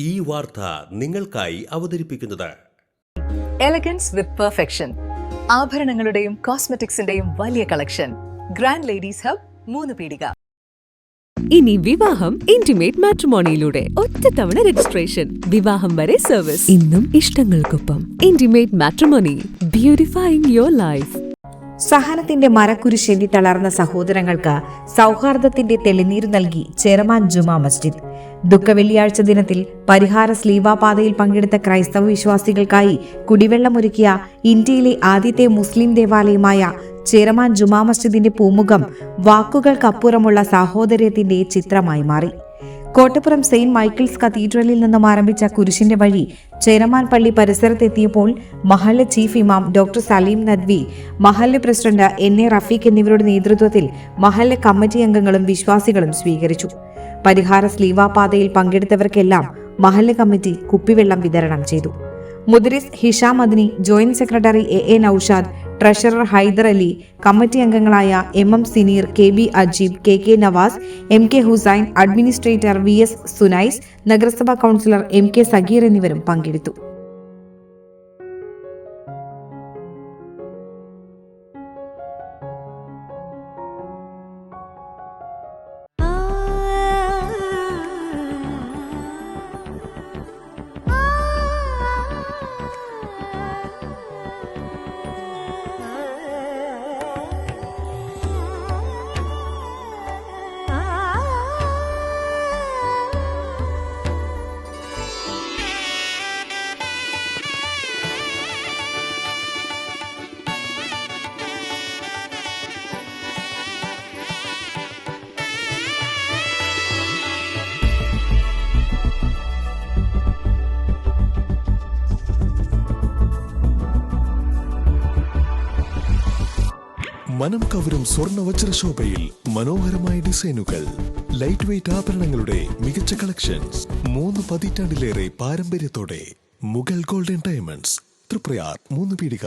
ഈ വാർത്ത നിങ്ങൾക്കായി അവതരിപ്പിക്കുന്നത് എലഗൻസ് വിത്ത് പെർഫെക്ഷൻ. ആഭരണങ്ങളുടെയും കോസ്മെറ്റിക്സിന്റെയും വലിയ കളക്ഷൻ. ഗ്രാൻഡ് ലേഡീസ് ഹബ്, 3 പീടിക. ഇനി വിവാഹം ഇന്റിമേറ്റ് മാട്രിമോണിയിലൂടെ ഒറ്റത്തവണ രജിസ്ട്രേഷൻ, വിവാഹം വരെ സർവീസ്. ഇന്നും ഇഷ്ടങ്ങൾക്കൊപ്പം ഇന്റിമേറ്റ് മാട്രിമോണി, ബ്യൂട്ടിഫൈയിങ് യുവർ ലൈഫ്. സഹനത്തിന്റെ മരക്കുരിശേന്തി തളർന്ന സഹോദരങ്ങൾക്ക് സൗഹാർദ്ദത്തിന്റെ തെളിനീര് നൽകി ചേരമാൻ ജുമാ മസ്ജിദ്. ദുഃഖവെള്ളിയാഴ്ച ദിനത്തിൽ പരിഹാര സ്ലീവാപാതയിൽ പങ്കെടുത്ത ക്രൈസ്തവ വിശ്വാസികൾക്കായി കുടിവെള്ളമൊരുക്കിയ ഇന്ത്യയിലെ ആദ്യത്തെ മുസ്ലിം ദേവാലയമായ ചേരമാൻ ജുമാ മസ്ജിദിന്റെ പൂമുഖം വാക്കുകൾക്കപ്പുറമുള്ള സാഹോദര്യത്തിന്റെ ചിത്രമായി മാറി. കോട്ടപ്പുറം സെയിന്റ് മൈക്കിൾസ് കത്തീഡ്രലിൽ നിന്നും ആരംഭിച്ച കുരിശിന്റെ വഴി ചേരമാൻ പള്ളി പരിസരത്തെത്തിയപ്പോൾ മഹല്ല് ചീഫ് ഇമാം ഡോക്ടർ സലീം നദ്വി, മഹല്ല് പ്രസിഡന്റ് NA റഫീഖ് എന്നിവരുടെ നേതൃത്വത്തിൽ മഹല്ല് കമ്മിറ്റി അംഗങ്ങളും വിശ്വാസികളും സ്വീകരിച്ചു. പരിഹാര സ്ലീവാപാതയിൽ പങ്കെടുത്തവർക്കെല്ലാം മഹല്ല് കമ്മിറ്റി കുപ്പിവെള്ളം വിതരണം ചെയ്തു. മുദ്രിസ് Hisham Madani, joint secretary AA Naushad, treasurer Haider Ali, committee അംഗങ്ങളായ MM Sineer, KB Ajeeb, KK Navas, MK Hussain, administrator VS Sunais, നഗരസഭാ കൗൺസിലർ MK സഗീർ എന്നിവരും പങ്കെടുത്തു. മനം കവരും സ്വർണ്ണ വജ്രശോഭയിൽ മനോഹരമായ ഡിസൈനുകൾ, ലൈറ്റ് വെയ്റ്റ് ആഭരണങ്ങളുടെ മികച്ച കളക്ഷൻസ്, 3 പതിറ്റാണ്ടിലേറെ പാരമ്പര്യത്തോടെ മുഗൾ ഗോൾഡൻ ഡയമണ്ട്സ്, തൃപ്രയാർ 3 പീടിക.